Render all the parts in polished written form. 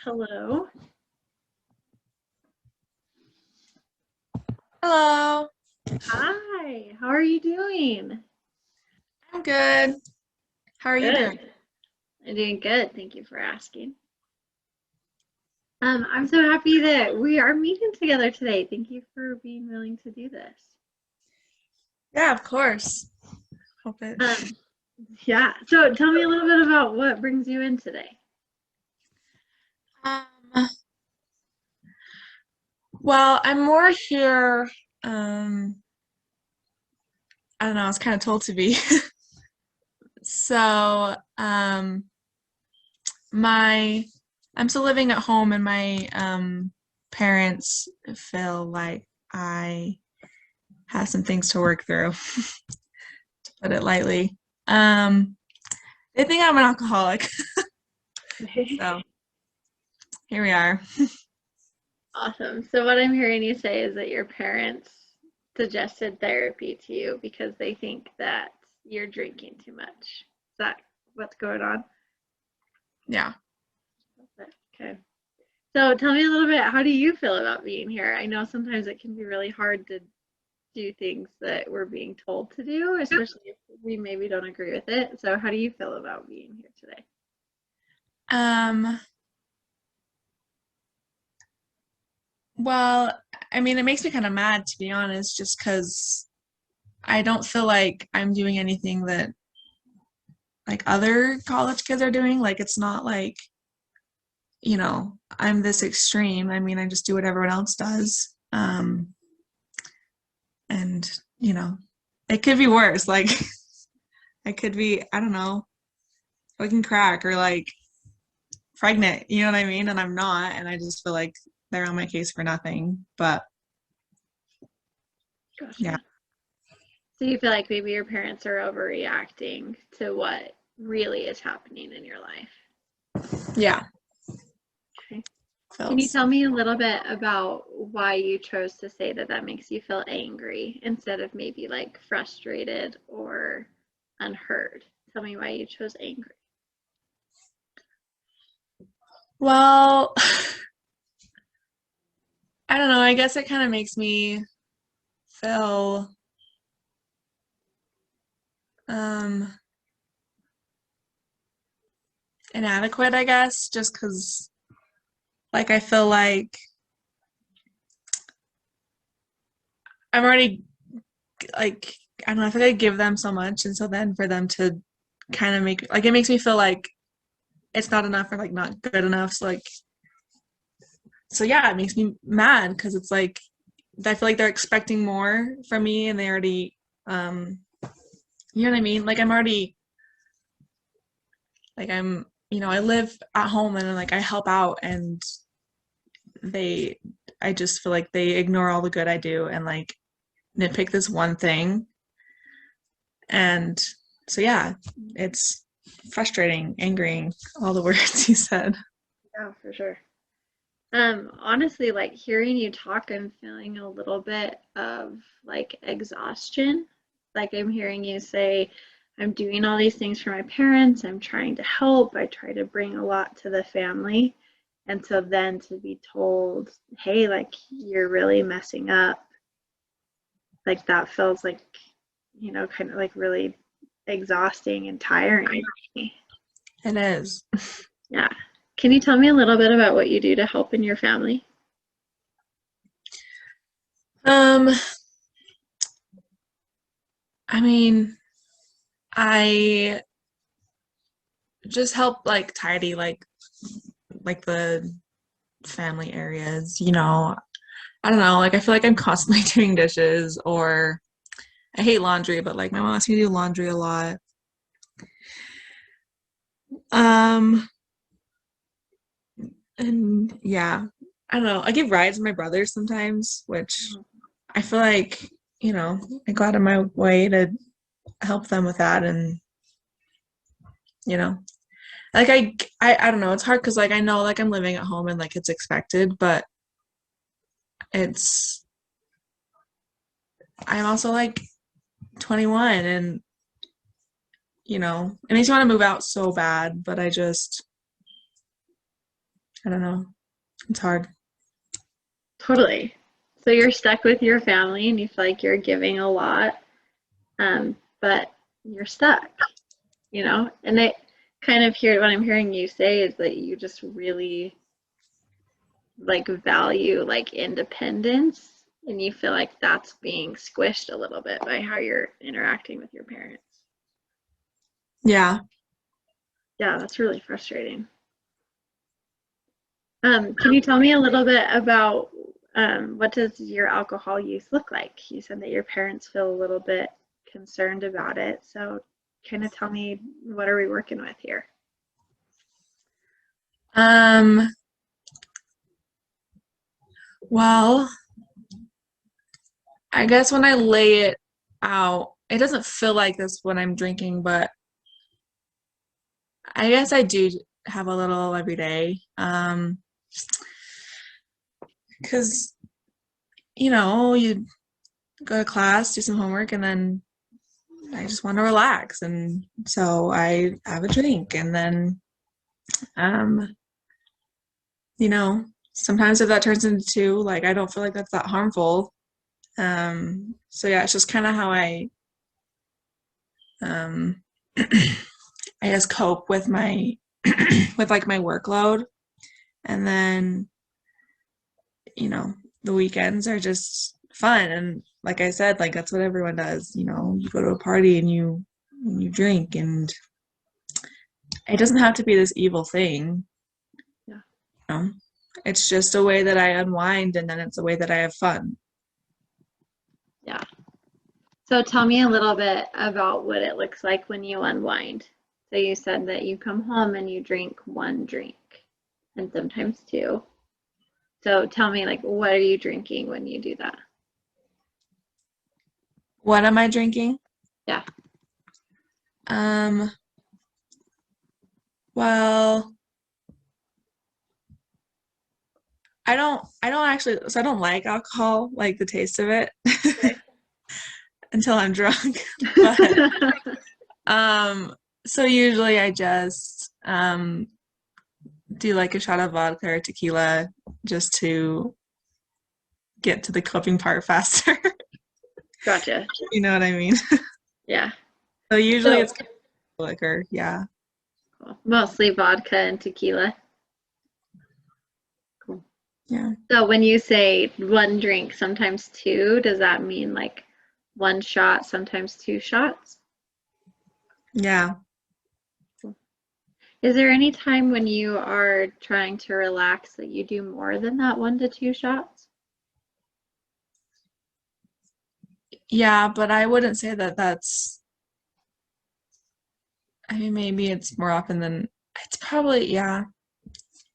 Hello. Hello, Hi. How are you doing? I'm good. How are you Good. doing? I'm doing good. Thank you for asking. I'm so happy that we are meeting together today. Thank you for being willing to do this. Yeah, of course. Hope it. Um, yeah. So tell me a little bit about what brings you in today. Um, well, I'm more here. Um, I don't know. I was kind of told to be. So, my I'm still living at home, and my parents feel like I have some things to work through, to put it lightly. Um, they think I'm an alcoholic, so here we are. Awesome. So what I'm hearing you say is that your parents suggested therapy to you because they think that you're drinking too much. Is that what's going on? Yeah. Okay. So tell me a little bit, how do you feel about being here? I know sometimes it can be really hard to do things that we're being told to do, especially if we maybe don't agree with it. So how do you feel about being here today? Um, Well, I mean, it makes me kind of mad to be honest, just because I don't feel like I'm doing anything that like other college kids are doing. Like, it's not like, I'm this extreme. I mean, I just do what everyone else does. And, you know, it could be worse. Like, I could be, I don't know, fucking crack or like pregnant, you know what I mean? And I'm not. And I just feel like they're on my case for nothing. But yeah, Gotcha. So you feel like maybe your parents are overreacting to what really is happening in your life. yeah, Okay. Can you feels. tell me a little bit about why you chose to say that that makes you feel angry instead of maybe like frustrated or unheard? Tell me why you chose angry. Well, I don't know. I guess it kind of makes me feel um inadequate, I guess, just because like I feel like I'm already like I don't know, I feel like I give them so much, and so then for them to kind of make like it makes me feel like it's not enough or like not good enough. So yeah, it makes me mad because it's like I feel like they're expecting more from me, and they already you know what I mean? Like I'm already like I live at home and like I help out, and they I just feel like they ignore all the good I do and like nitpick this one thing. And so yeah, it's frustrating, angering, all the words you said. Yeah, for sure. Honestly, like hearing you talk, I'm feeling a little bit of like exhaustion. Like I'm hearing you say, I'm doing all these things for my parents, I'm trying to help, I try to bring a lot to the family. And so then to be told, hey, like you're really messing up, like that feels like, kind of like really exhausting and tiring for me. It is. Yeah. Can you tell me a little bit about what you do to help in your family? Um, I mean, I just help like tidy like the family areas, you know. I don't know, like I feel like I'm constantly doing dishes or I hate laundry, but like my mom asks me to do laundry a lot. Um, and yeah, I don't know. I give rides to my brothers sometimes, which I feel like, I go out of my way to help them with that and, you know, like I don't know, it's hard because like I know like I'm living at home and like it's expected, but it's I'm also like 21 and it makes me want to move out so bad, but I just I don't know. It's hard. Totally. So you're stuck with your family and you feel like you're giving a lot, but you're stuck, you know? And I kind of hear what I'm hearing you say is that you just really like value like independence and you feel like that's being squished a little bit by how you're interacting with your parents. Yeah. Yeah, that's really frustrating. Can you tell me a little bit about what does your alcohol use look like? You said that your parents feel a little bit concerned about it. So kind of tell me, what are we working with here? Um, well, I guess when I lay it out, it doesn't feel like this when I'm drinking, but I guess I do have a little every day. Because, you go to class, do some homework, and then I just want to relax. And so I have a drink. And then, um, sometimes if that turns into two, like I don't feel like that's that harmful. So yeah, it's just kind of how I, um, I guess cope with my, with like my workload. And then, you know, the weekends are just fun. And like I said, like that's what everyone does. You go to a party and you drink, and it doesn't have to be this evil thing. Yeah. You know? It's just a way that I unwind, and then it's a way that I have fun. Yeah. So tell me a little bit about what it looks like when you unwind. So you said that you come home and you drink one drink and sometimes two. So tell me, like, what are you drinking when you do that? What am I drinking? Yeah. Well, I don't actually, so I don't like alcohol, like the taste of it Okay. until I'm drunk. But so usually I just do like a shot of vodka or tequila just to get to the coping part faster. Gotcha. You know what I mean? Yeah. So usually So it's liquor, yeah. cool. Mostly vodka and tequila. Cool. Yeah. So when you say one drink, sometimes two, does that mean like one shot, sometimes two shots? Yeah. Cool. Is there any time when you are trying to relax that you do more than that 1 to 2 shots? Yeah, but I wouldn't say that that's, I mean, maybe it's more often than, it's probably, yeah.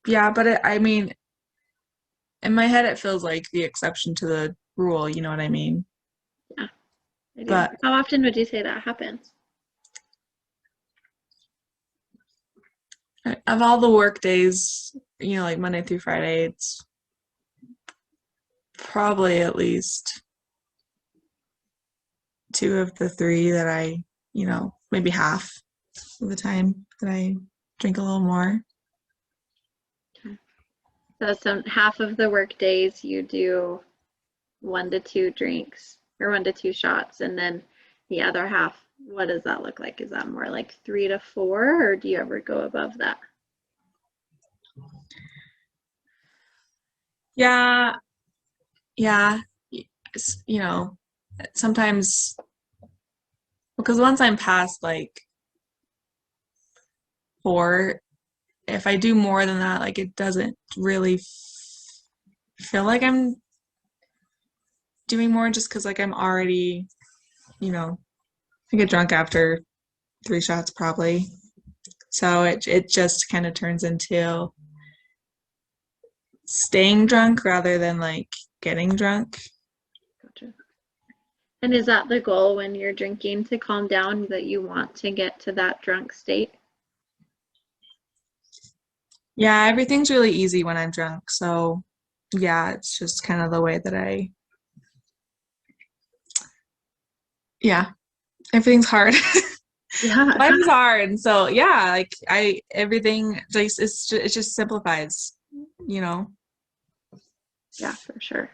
Yeah, but I mean, in my head, it feels like the exception to the rule, you know what I mean? Yeah, I do. But How often would you say that happens? of all the work days, like Monday through Friday, it's probably at least two of the three that maybe half of the time that I drink a little more. Okay. So some half of the work days you do 1 to 2 drinks or 1 to 2 shots, and then the other half, what does that look like? Is that more like 3 to 4, or do you ever go above that? Yeah, yeah. Sometimes because once I'm past like 4, if I do more than that, like it doesn't really feel like I'm doing more just because like I'm already, I get drunk after 3 shots probably. So it just kind of turns into staying drunk rather than like getting drunk. Gotcha. And is that the goal when you're drinking, to calm down, that you want to get to that drunk state? Yeah, everything's really easy when I'm drunk. So yeah, it's just kind of the way that yeah, everything's hard. Yeah. Life is hard. And so yeah, like everything just it just simplifies. you know. Yeah, for sure.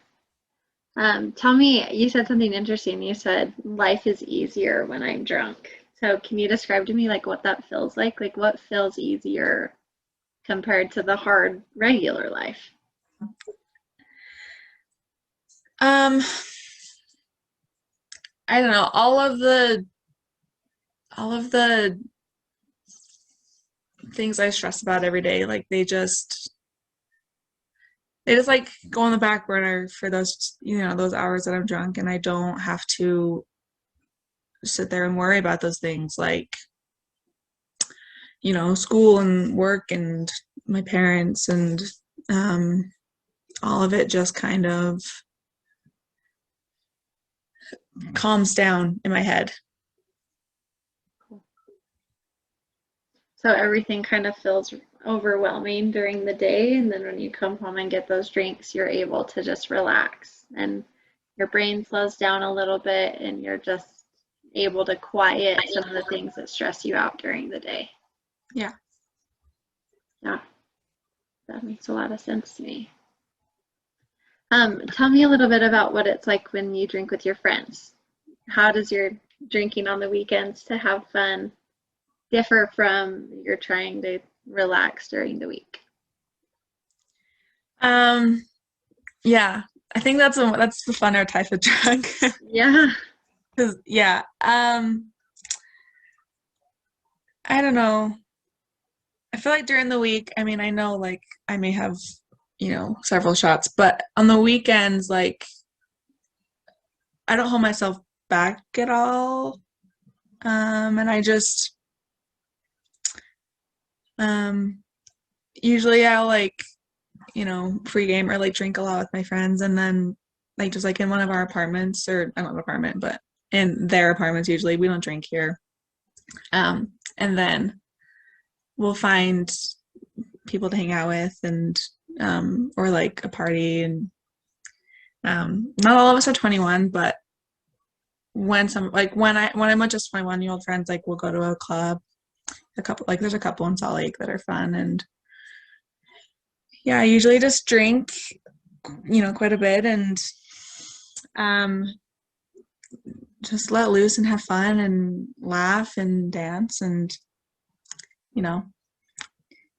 Tell me, you said something interesting. You said life is easier when I'm drunk. So can you describe to me like what that feels like? Like what feels easier compared to the hard regular life? Um, I don't know, all of the things I stress about every day, like they just like go on the back burner for those, those hours that I'm drunk, and I don't have to sit there and worry about those things like, school and work and my parents and um, all of it just kind of calms down in my head. So everything kind of feels overwhelming during the day, and then when you come home and get those drinks, you're able to just relax and your brain slows down a little bit and you're just able to quiet some of the things that stress you out during the day. Yeah. Yeah, that makes a lot of sense to me. Tell me a little bit about what it's like when you drink with your friends. How does your drinking on the weekends to have fun differ from your trying to relax during the week? Um, yeah, I think that's the funner type of drunk. Yeah. 'Cause, yeah, I don't know. I feel like during the week, I mean, I know like I may have, several shots, but on the weekends, like I don't hold myself back at all. And I just um usually I'll like, pregame or like drink a lot with my friends, and then like just like in one of our apartments, or I don't have an apartment, but in their apartments usually we don't drink here. And then we'll find people to hang out with, and or like a party, and not all of us are 21, but when I'm with just my 1-year old friends, like we'll go to a club, there's a couple in Salt Lake that are fun, and yeah, I usually just drink, quite a bit, and um just let loose and have fun and laugh and dance and, you know,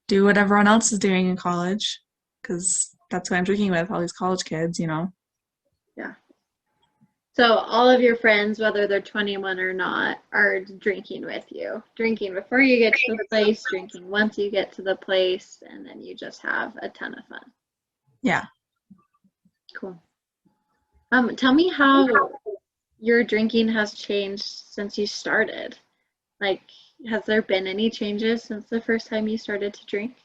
do what everyone else is doing in college, because that's what I'm drinking with, all these college kids. Yeah. So all of your friends, whether they're 21 or not, are drinking with you. Drinking before you get to the place, drinking once you get to the place, and then you just have a ton of fun. Yeah. Cool. Tell me how your drinking has changed since you started. Like, has there been any changes since the first time you started to drink?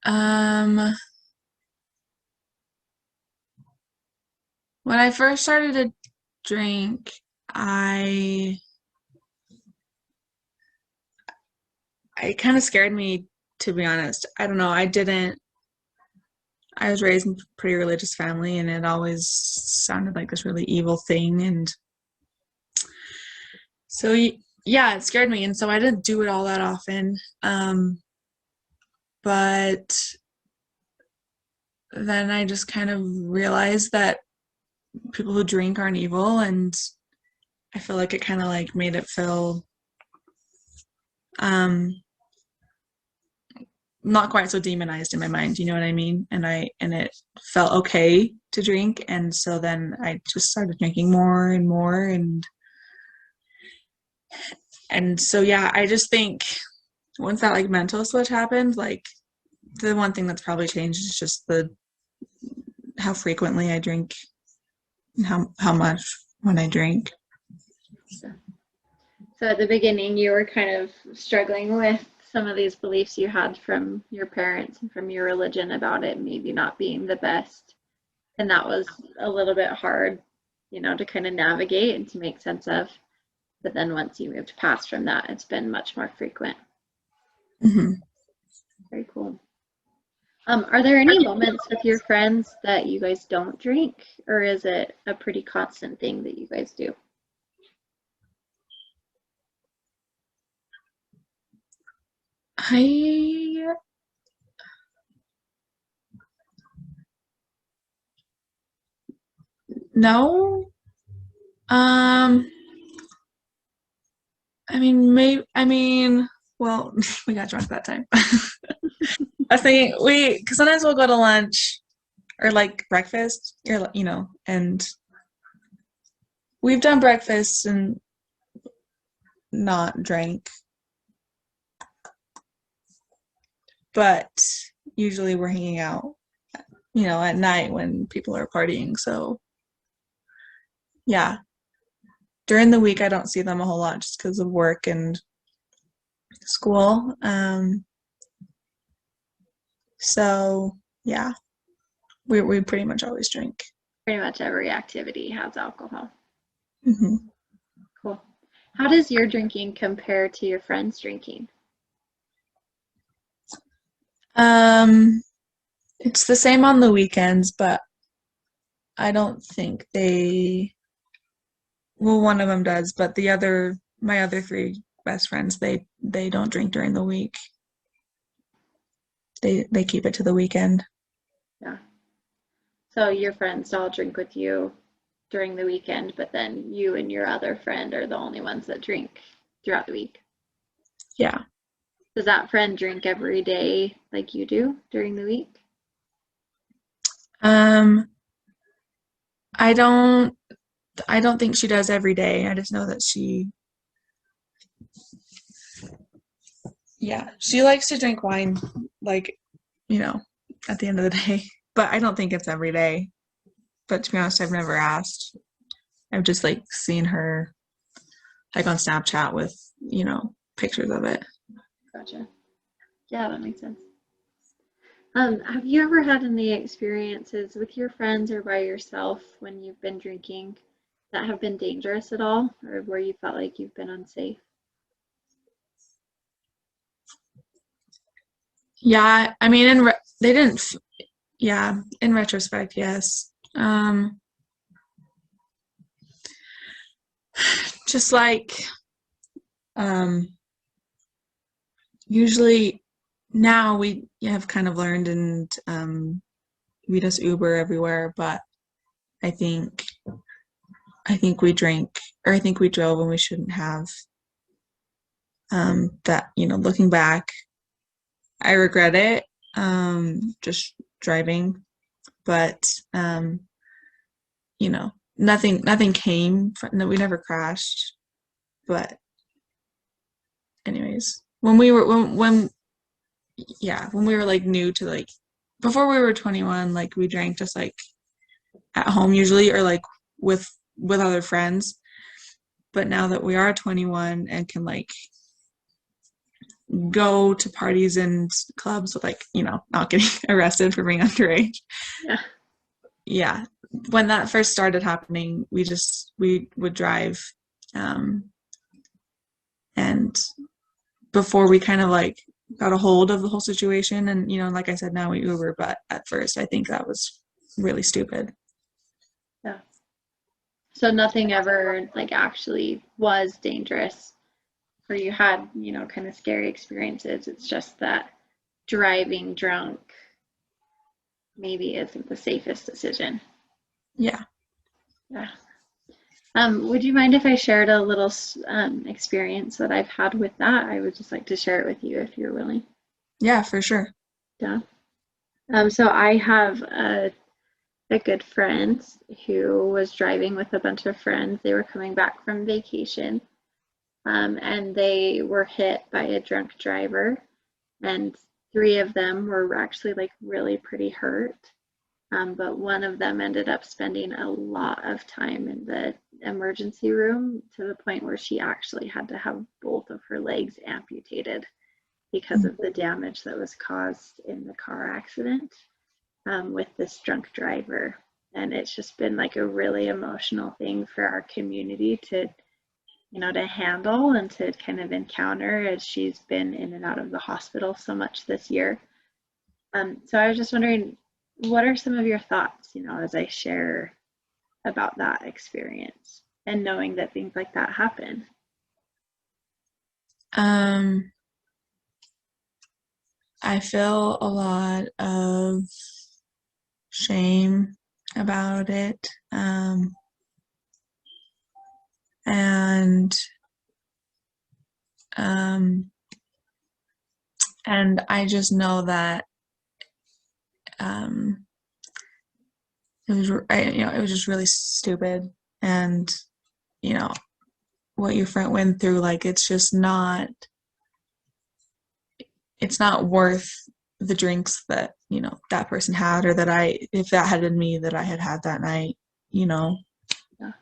Um, when I first started to drink, I it kind of scared me, to be honest. I don't know. I was raised in a pretty religious family, and it always sounded like this really evil thing. And so, yeah, it scared me. And so I didn't do it all that often. But then I just kind of realized that people who drink aren't evil. And I feel like it kind of like made it feel um, not quite so demonized in my mind, you know what I mean? And it felt okay to drink, and so then I just started drinking more and more, and so yeah, I just think once that like mental switch happened, like the one thing that's probably changed is just the how frequently I drink and how much when I drink. So at the beginning, you were kind of struggling with some of these beliefs you had from your parents and from your religion about it maybe not being the best. And that was a little bit hard, to kind of navigate and to make sense of. But then once you moved past from that, it's been much more frequent. Mm-hmm. Very cool. Are there any moments with your friends that you guys don't drink, or is it a pretty constant thing that you guys do? I No. Um, well, we got drunk that time. I think because sometimes we'll go to lunch or like breakfast, or and we've done breakfast and not drank, but usually we're hanging out, at night when people are partying. So yeah, during the week I don't see them a whole lot just because of work and school. So yeah, we pretty much always drink. Pretty much every activity has alcohol. Hmm. Cool. How does your drinking compare to your friends' drinking? Um, it's the same on the weekends, but I don't think well, one of them does, but my other three best friends, they don't drink during the week. They keep it to the weekend. Yeah. So your friends all drink with you during the weekend, but then you and your other friend are the only ones that drink throughout the week. Yeah. Does that friend drink every day like you do during the week? Um, I don't I don't think she does every day. I just know that she likes to drink wine, like, you know, at the end of the day. But I don't think it's every day. But to be honest, I've never asked. I've just like seen her like on Snapchat with, pictures of it. Gotcha. Yeah, that makes sense. Have you ever had any experiences with your friends or by yourself when you've been drinking that have been dangerous at all, or where you felt like you've been unsafe? Yeah, I mean, they didn't. Yeah, in retrospect, yes. Just like um, usually now we have kind of learned, and we just Uber everywhere. But I think I think we drank, or I think we drove when we shouldn't have. That looking back, I regret it. Just driving, but nothing came from. No, we never crashed. But anyways, when we were like new to like before we were 21, like we drank just like at home usually, or like with other friends. But now that we are 21 and can like go to parties and clubs with like, not getting arrested for being underage. Yeah. Yeah. When that first started happening, we would drive, and before we kind of like got a hold of the whole situation, and like I said, now we Uber, but at first I think that was really stupid. Yeah. So nothing ever like actually was dangerous or you had, kind of scary experiences. It's just that driving drunk maybe isn't the safest decision. Yeah. Yeah. Would you mind if I shared a little experience that I've had with that? I would just like to share it with you if you're willing. Yeah, for sure. Yeah. So I have a good friend who was driving with a bunch of friends. They were coming back from vacation, and they were hit by a drunk driver, and three of them were actually like really pretty hurt. But one of them ended up spending a lot of time in the emergency room to the point where she actually had to have both of her legs amputated because of the damage that was caused in the car accident, with this drunk driver. And it's just been like a really emotional thing for our community to handle and to kind of encounter as she's been in and out of the hospital so much this year. So I was just wondering, what are some of your thoughts, as I share about that experience and knowing that things like that happen? um I feel a lot of shame about it. And um, and I just know that um, it was just really stupid, and you know what your friend went through, like it's not worth the drinks that that person had, or that if that had been me, that I had that night, you know. Yeah.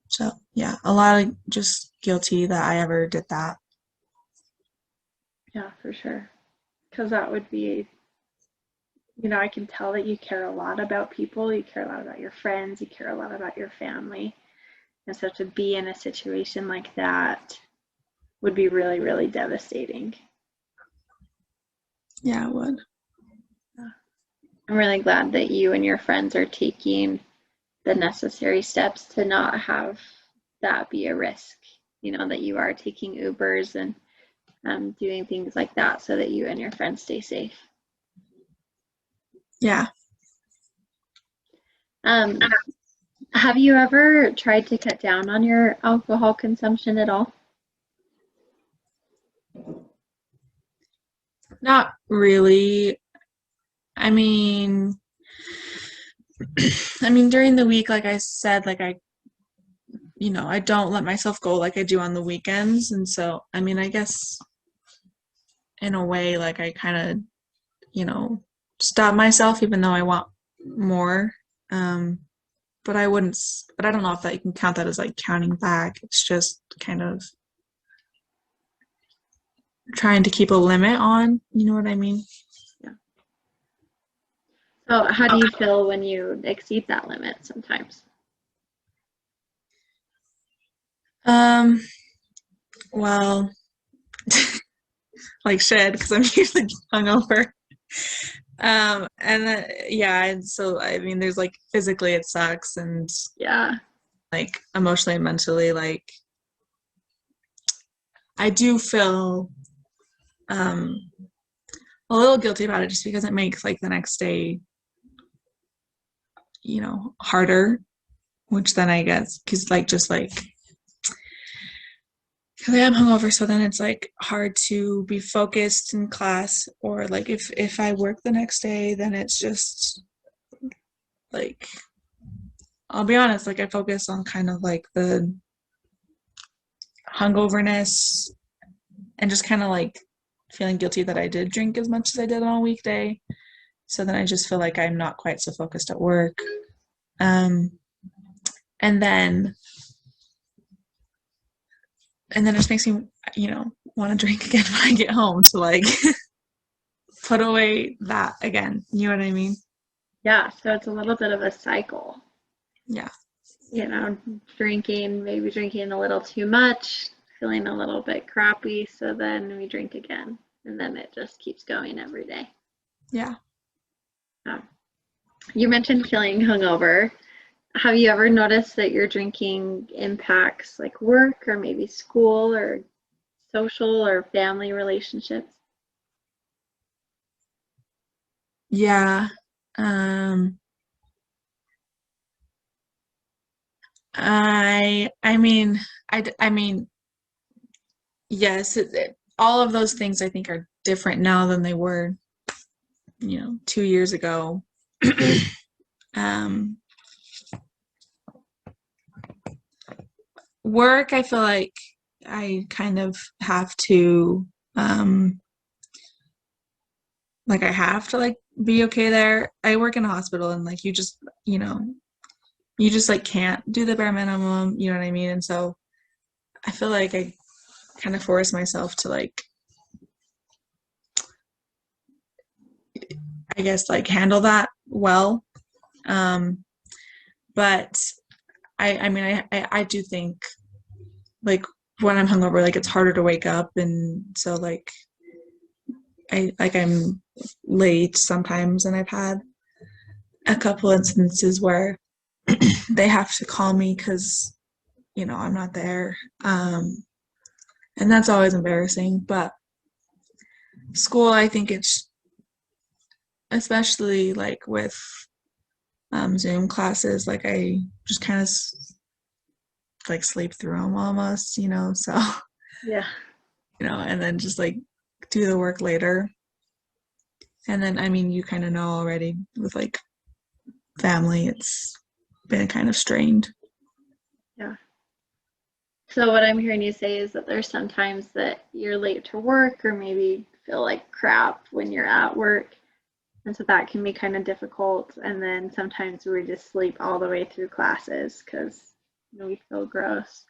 So yeah, a lot of just guilty that I ever did that. Yeah, for sure. Because that would be, I can tell that you care a lot about people, you care a lot about your friends, you care a lot about your family. And so to be in a situation like that would be really, really devastating. Yeah, it would. I'm really glad that you and your friends are taking the necessary steps to not have that be a risk. That you are taking Ubers and doing things like that so that you and your friends stay safe. Yeah. Have you ever tried to cut down on your alcohol consumption at all? Not really. I mean, during the week, like I said, like I don't let myself go like I do on the weekends. And so, I guess in a way, like I kind of, stop myself even though I want more. Um, but I don't know if that you can count that as like counting back. It's just kind of trying to keep a limit on, you know what I mean? Yeah. So how do you feel when you exceed that limit sometimes? Um, well, like shit, because I'm usually hungover. And then, yeah, and so there's like physically it sucks, and Yeah. like emotionally and mentally, like I do feel um a little guilty about it just because it makes like the next day, harder, which then I guess because I am hungover, so then it's like hard to be focused in class, or like if I work the next day, then it's just like I'll be honest, like I focus on kind of like the hungoverness and just kind of like feeling guilty that I did drink as much as I did on a weekday. So then I just feel like I'm not quite so focused at work. Um, and then it just makes me, want to drink again when I get home to like put away that again. You know what I mean? Yeah. So it's a little bit of a cycle, Yeah. maybe drinking a little too much, feeling a little bit crappy. So then we drink again. And then it just keeps going every day. Yeah. You mentioned feeling hungover. Have you ever noticed that your drinking impacts like work or maybe school or social or family relationships? Yeah. Um, I mean, I mean, yes, all of those things I think are different now than they were, 2 years ago. um, Work, I feel like I kind of have to, like I have to like be okay there. I work in a hospital, and like you just like can't do the bare minimum, you know what I mean? And so I feel like I kind of force myself to like, I guess, like handle that well. Um, but I do think like when I'm hungover, like it's harder to wake up, and so like I'm late sometimes, and I've had a couple instances where they have to call me because I'm not there, and that's always embarrassing. But school, I think it's especially like with Zoom classes. Like I just kind of like sleep through them almost, so, Yeah. and then just like do the work later. And then, I mean, you kind of know already with like family, it's been kind of strained. Yeah. So what I'm hearing you say is that there's sometimes that you're late to work or maybe feel like crap when you're at work. And so that can be kind of difficult. And then sometimes we just sleep all the way through classes because we feel gross.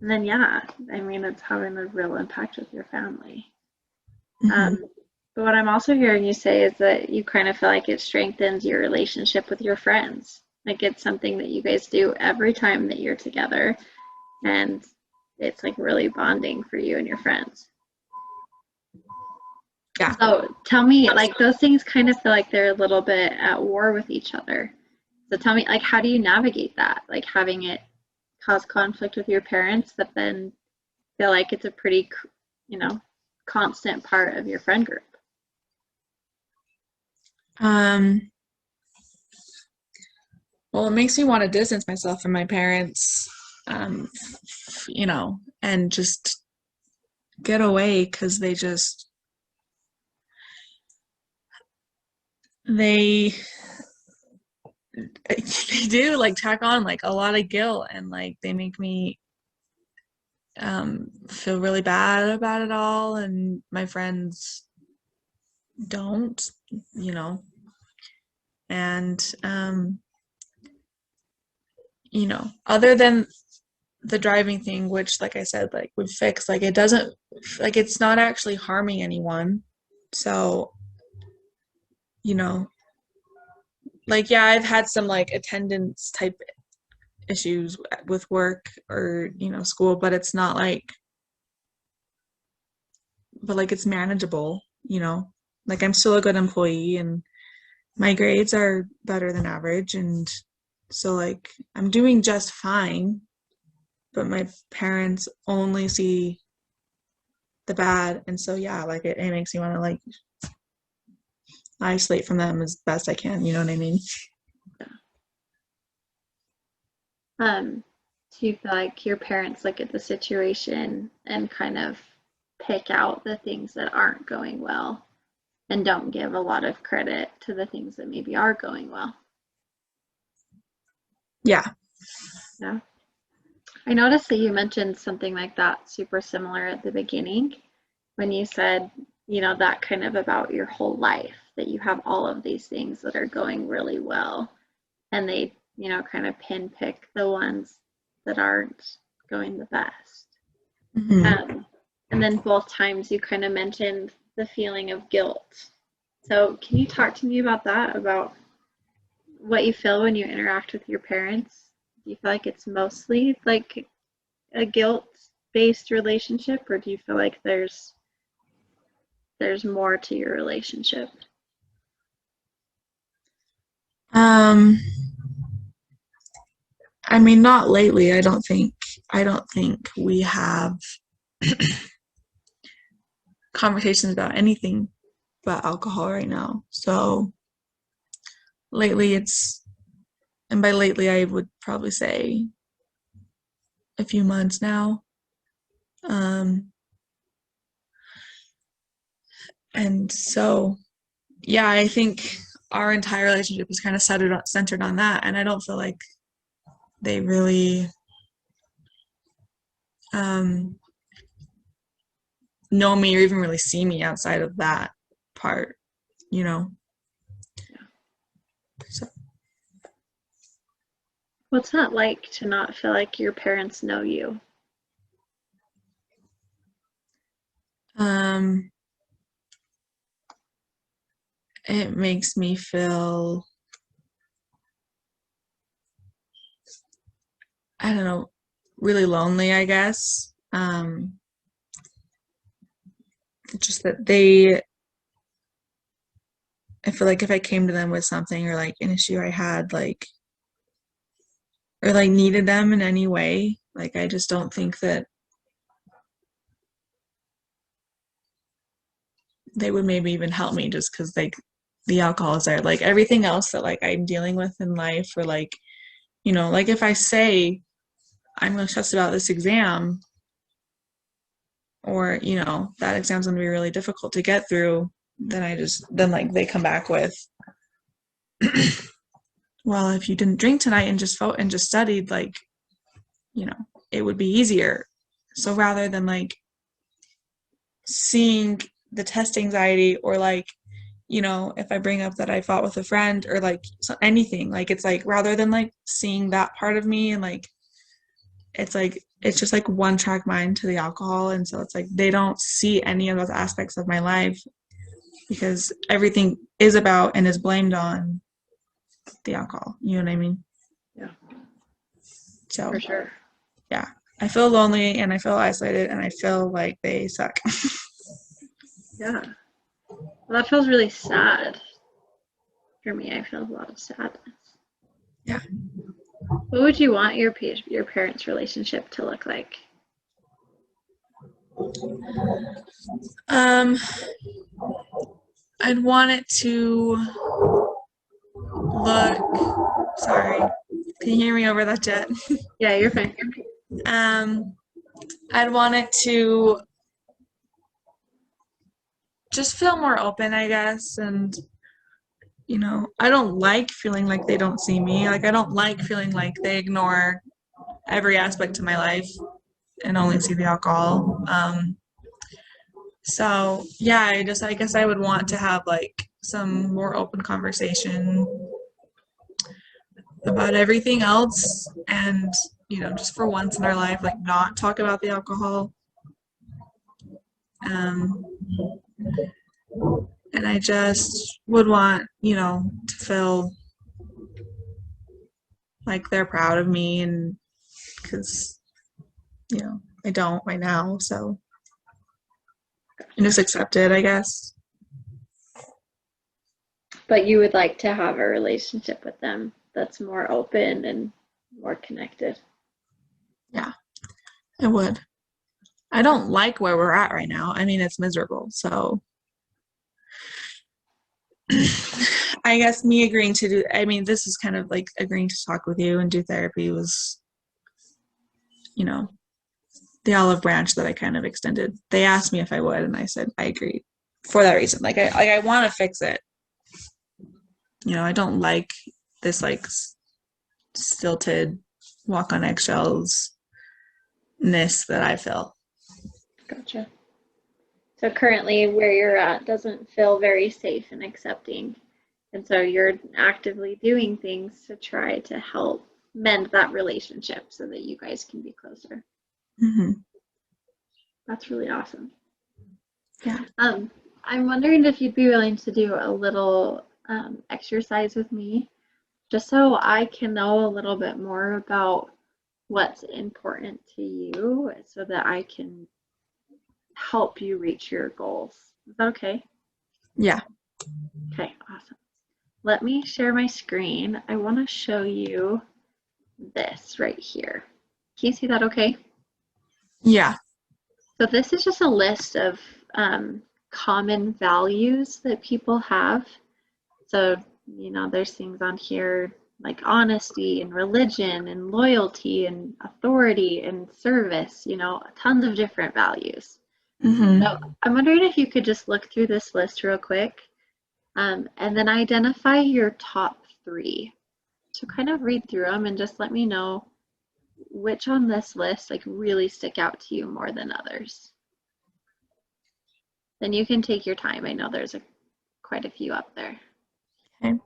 And then, yeah, I mean, it's having a real impact with your family. Hmm. Um, but what I'm also hearing you say is that you kind of feel like it strengthens your relationship with your friends. Like it's something that you guys do every time that you're together, and it's like really bonding for you and your friends. Yeah. So tell me, like those things kind of feel like they're a little bit at war with each other. So tell me, like, how do you navigate that? Like having it cause conflict with your parents, but then feel like it's a pretty, you know, constant part of your friend group. Um, well, it makes me want to distance myself from my parents, and just get away because they they do like tack on like a lot of guilt and like they make me feel really bad about it all, and my friends don't, you know, and other than the driving thing, which like I said, like would fix, like it doesn't, like it's not actually harming anyone. So, you know, like yeah, I've had some like attendance type issues with work or, school, but it's not like, but like it's manageable, like I'm still a good employee and my grades are better than average. And so like I'm doing just fine, but my parents only see the bad. And so, yeah, like it makes me want to like isolate from them as best I can. You know what I mean? Do you feel like your parents look at the situation and kind of pick out the things that aren't going well and don't give a lot of credit to the things that maybe are going well? Yeah. Yeah. I noticed that you mentioned something like that super similar at the beginning when you said, that kind of about your whole life, that you have all of these things that are going really well and they, kind of pinpick the ones that aren't going the best. Hmm. Um, and then both times you kind of mentioned the feeling of guilt. So can you talk to me about that, about what you feel when you interact with your parents? Do you feel like it's mostly like a guilt-based relationship, or do you feel like there's more to your relationship? Um, I mean, not lately. I don't think we have conversations about anything but alcohol right now. So lately and by lately, I would probably say a few months now. Um, and so, yeah, I think our entire relationship is kind of centered on that. And I don't feel like they really um, know me or even really see me outside of that part, you know? So, What's that like to not feel like your parents know you? um, it makes me feel, I don't know, really lonely, I guess. Just that I feel like if I came to them with something or like an issue I had, like, or like needed them in any way, like, I just don't think that they would maybe even help me just because the alcohol is there. Like everything else that like I'm dealing with in life, or like, like if I say I'm really stressed about this exam, or that exam's gonna be really difficult to get through, then like they come back with, well, if you didn't drink tonight and just studied, like, it would be easier. So rather than like seeing the test anxiety, or like, if I bring up that I fought with a friend, or like anything, like it's like rather than like seeing that part of me, and like it's just like one track mind to the alcohol, and so it's like they don't see any of those aspects of my life, because everything is about and is blamed on the alcohol. You know what I mean? Yeah, So for sure. yeah, I feel lonely and I feel isolated and I feel like they suck. Yeah. Well, that feels really sad. For me, I feel a lot of sadness. Yeah. What would you want your parents' relationship to look like? I'd want it to look. Sorry, can you hear me over that jet? Yeah, you're fine. I'd want it to just feel more open, I guess, and I don't like feeling like they don't see me. Like I don't like feeling like they ignore every aspect of my life and only see the alcohol. So yeah, I guess I would want to have like some more open conversation about everything else, and just for once in our life, like not talk about the alcohol. Um, and I just would want, to feel like they're proud of me, and because, I don't right now, so and just accept it, I guess. But you would like to have a relationship with them that's more open and more connected. Yeah, I would. I don't like where we're at right now. I mean, it's miserable, so I guess me agreeing to do, I mean, this is kind of like agreeing to talk with you and do therapy was, the olive branch that I kind of extended. They asked me if I would, and I said I agreed for that reason. Like I want to fix it. I don't like this like stilted, walk on eggshells ness that I feel. Gotcha. So currently where you're at doesn't feel very safe and accepting. And so you're actively doing things to try to help mend that relationship so that you guys can be closer. Mm-hmm. That's really awesome. Yeah. I'm wondering if you'd be willing to do a little exercise with me, just so I can know a little bit more about what's important to you so that I can help you reach your goals. Is that okay? Yeah. Okay, awesome. Let me share my screen. I want to show you this right here. Can you see that okay? Yeah. So this is just a list of common values that people have. So, there's things on here like honesty and religion and loyalty and authority and service, tons of different values. Mm-hmm. So I'm wondering if you could just look through this list real quick, and then identify your top 3. So kind of read through them and just let me know which on this list like really stick out to you more than others. Then you can take your time. I know there's quite a few up there. Okay.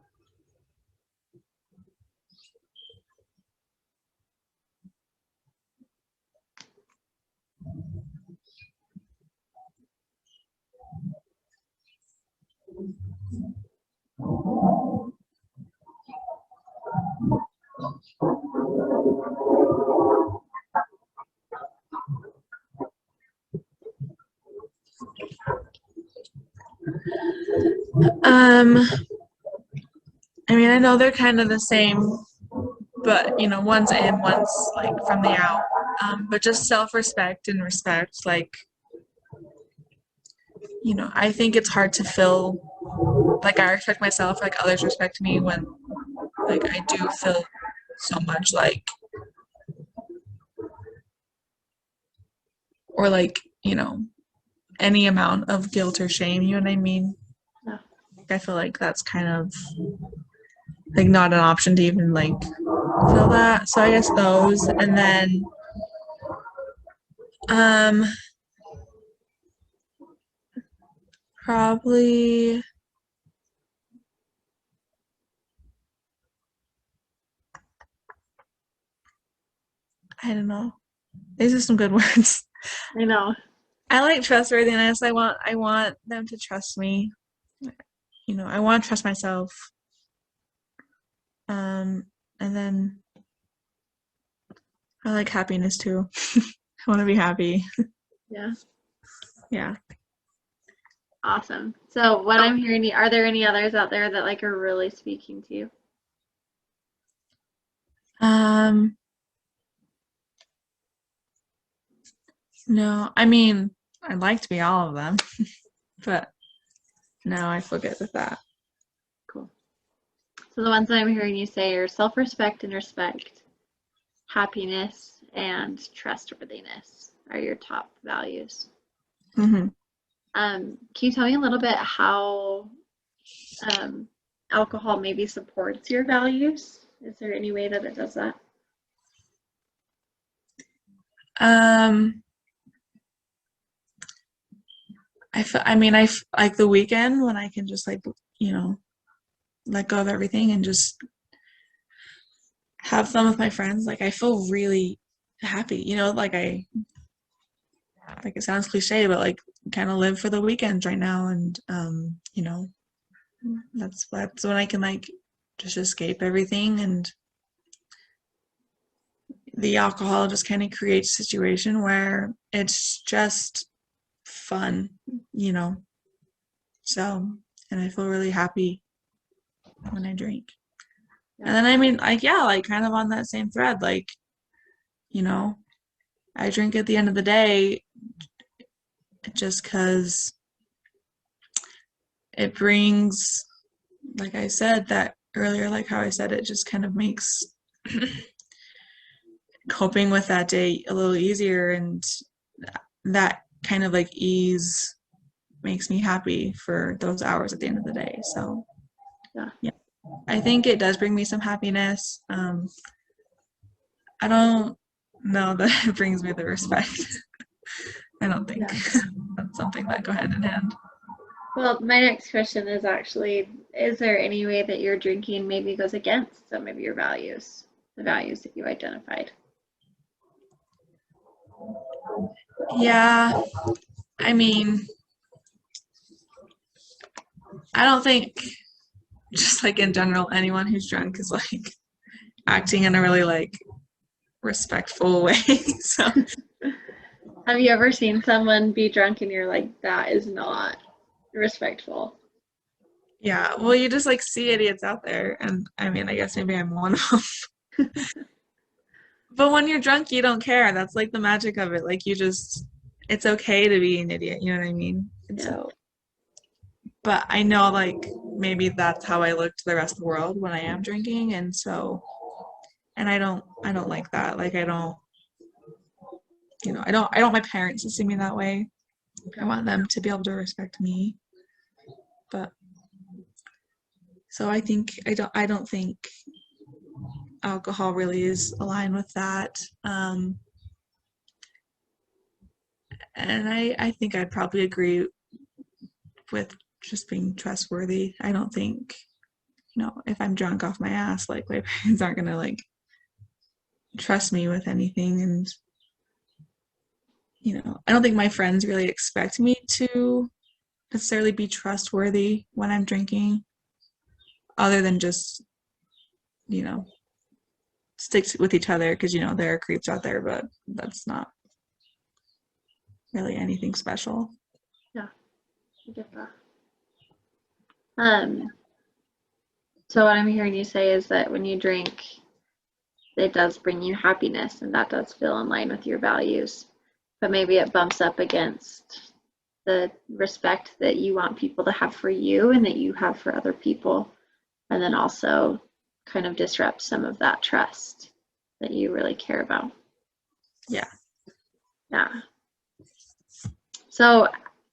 I mean, I know they're kind of the same, but one's in, one's like from the out. But just self-respect and respect, like, I think it's hard to fill like I respect myself, like others respect me when like I do feel so much like, or like, any amount of guilt or shame, you know what I mean? Yeah. Like, I feel like that's kind of like not an option to even like feel that. So I guess those, and then um probably I don't know. These are some good words. I know. I like trustworthiness. I want them to trust me. I want to trust myself. And then I like happiness too. I want to be happy. Yeah. Yeah. Awesome. So what I'm hearing, are there any others out there that like are really speaking to you? Um, no, I mean, I'd like to be all of them, but no, I feel good with that. Cool. So the ones that I'm hearing you say are self-respect and respect, happiness, and trustworthiness are your top values. Hmm. Can you tell me a little bit how um, alcohol maybe supports your values? Is there any way that it does that? Um, I mean, like the weekend when I can just like, you know, let go of everything and just have fun with my friends. Like I feel really happy, like it sounds cliche, but like kind of live for the weekends right now. And, that's when I can like just escape everything. And the alcohol just kind of creates a situation where it's just fun, you know. So, and I feel really happy when I drink. Yeah. And then I mean, like, yeah, like kind of on that same thread, like, you know, I drink at the end of the day just because it brings, like I said that earlier, like how I said, it just kind of makes coping with that day a little easier. And that kind of like ease makes me happy for those hours at the end of the day. So, Yeah. yeah, I think it does bring me some happiness. I don't know that it brings me the respect. I don't think Yeah. that's something that go hand in hand. Well, my next question is actually, is there any way that your drinking maybe goes against some of your values, the values that you identified? Yeah, I mean, I don't think just like in general, anyone who's drunk is like acting in a really like respectful way. So Have you ever seen someone be drunk and you're like, that is not respectful? yeah, well, you just like see idiots out there, and I mean, I guess maybe I'm one of them. But when you're drunk, you don't care. That's like the magic of it. Like it's okay to be an idiot. You know what I mean? And Yeah. so, but I know like maybe that's how I look to the rest of the world when I am drinking, and so, and I don't like that. Like I don't want my parents to see me that way. I want them to be able to respect me. But so I don't think alcohol really is aligned with that. And I think I'd probably agree with just being trustworthy. I don't think, if I'm drunk off my ass, like my parents aren't gonna like trust me with anything. And, I don't think my friends really expect me to necessarily be trustworthy when I'm drinking, other than just, you know, stick with each other because, there are creeps out there, but that's not really anything special. Yeah, I get that. Um, so what I'm hearing you say is that when you drink, it does bring you happiness and that does feel in line with your values, but maybe it bumps up against the respect that you want people to have for you and that you have for other people, and then also kind of disrupt some of that trust that you really care about. Yeah. Yeah. So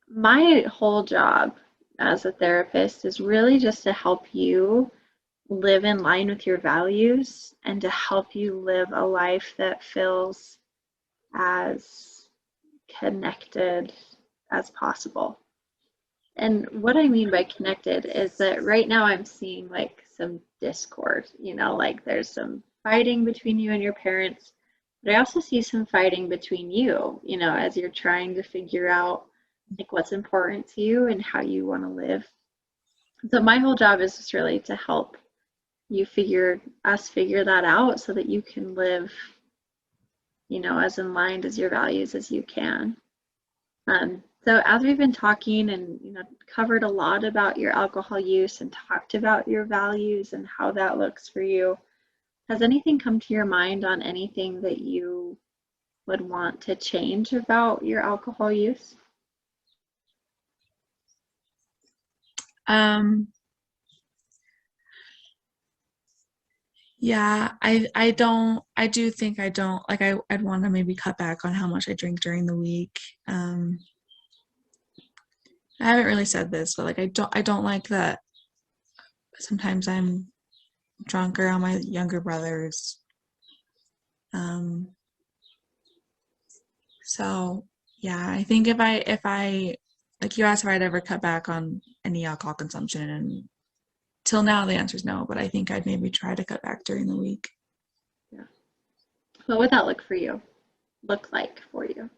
my whole job as a therapist is really just to help you live in line with your values and to help you live a life that feels as connected as possible. And what I mean by connected is that right now I'm seeing like some discord, like there's some fighting between you and your parents, but I also see some fighting between you, as you're trying to figure out like what's important to you and how you want to live. So my whole job is just really to help you figure that out so that you can live, as in line as your values as you can. So as we've been talking and covered a lot about your alcohol use and talked about your values and how that looks for you, has anything come to your mind on anything that you would want to change about your alcohol use? Yeah, I do think I don't like I'd want to maybe cut back on how much I drink during the week. I haven't really said this, but like I don't like that sometimes I'm drunk around my younger brothers. So yeah, I think if I like you asked if I'd ever cut back on any alcohol consumption, and till now the answer is no, but I think I'd maybe try to cut back during the week. Yeah. What would that look like for you?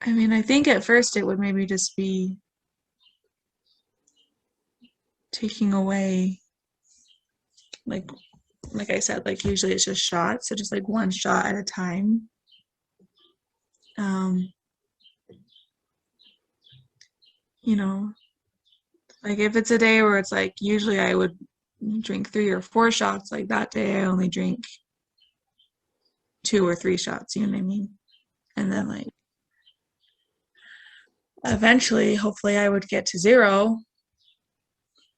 I mean, I think at first it would maybe just be taking away like I said, like usually it's just shots, so just like one shot at a time. Um, you know, like if it's a day where it's like usually I would drink 3 or 4 shots, like that day I only drink 2 or 3 shots, you know what I mean? And then like eventually, hopefully I would get to 0,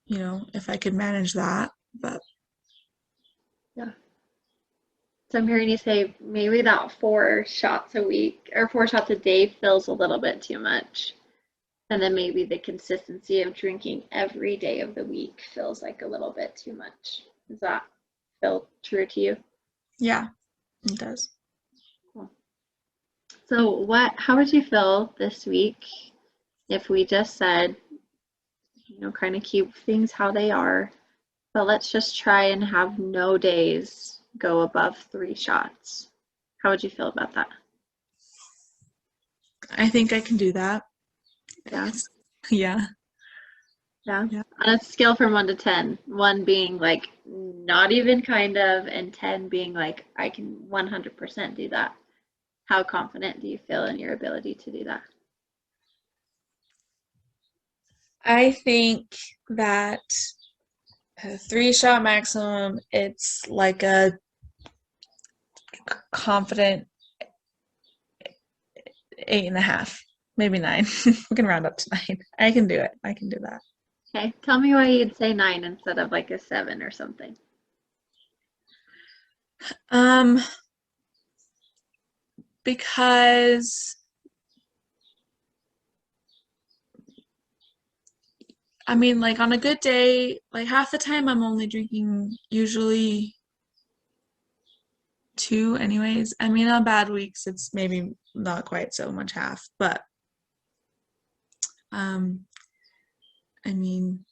if I could manage that. But Yeah. So I'm hearing you say maybe that 4 shots a week or 4 shots a day feels a little bit too much. And then maybe the consistency of drinking every day of the week feels like a little bit too much. Does that feel true to you? yeah, it does. Cool. So how would you feel this week if we just said, kind of keep things how they are, but let's just try and have no days go above 3 shots? How would you feel about that? I think I can do that. Yeah. Yeah. Yeah. Yeah. On a scale from 1 to 10, 1 being like not even kind of, and 10 being like I can 100% do that. How confident do you feel in your ability to do that? I think that a 3 shot maximum, it's like a confident 8.5, maybe 9. We can round up to 9. I can do it. I can do that. Okay. Tell me why you'd say 9 instead of like a 7 or something. Um, because I mean, like on a good day, like half the time I'm only drinking usually 2 anyways. I mean, on bad weeks it's maybe not quite so much half, but um I mean,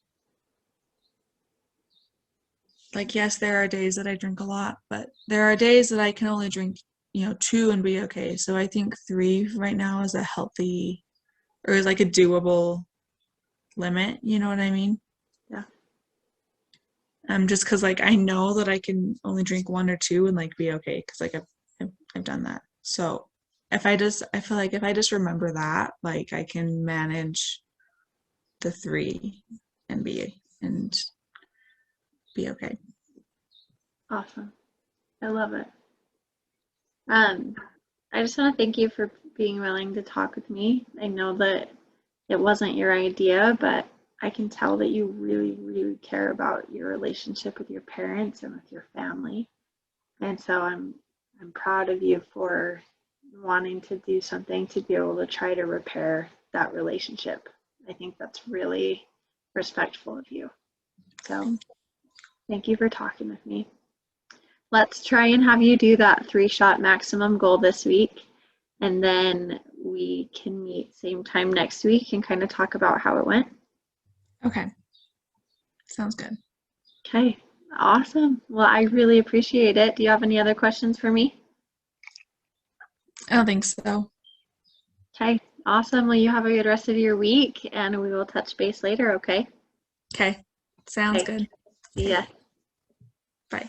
like yes, there are days that I drink a lot, but there are days that I can only drink, 2 and be okay. So I think 3 right now is a healthy or is like a doable limit, you know what I mean? Yeah. Just because like I know that I can only drink 1 or 2 and like be okay because like I've done that. So I feel like if I just remember that, like I can manage the 3 and be okay. Awesome. I love it. Um, I just want to thank you for being willing to talk with me. I know that it wasn't your idea, but I can tell that you really, really care about your relationship with your parents and with your family. And so I'm proud of you for wanting to do something to be able to try to repair that relationship. I think that's really respectful of you. So thank you for talking with me. Let's try and have you do that 3-shot maximum goal this week. And then we can meet same time next week and kind of talk about how it went. Okay. Sounds good. Okay, awesome. Well, I really appreciate it. Do you have any other questions for me? I don't think so. Okay, awesome. Well, you have a good rest of your week and we will touch base later, okay? Okay. Sounds Okay. good. See ya. Bye.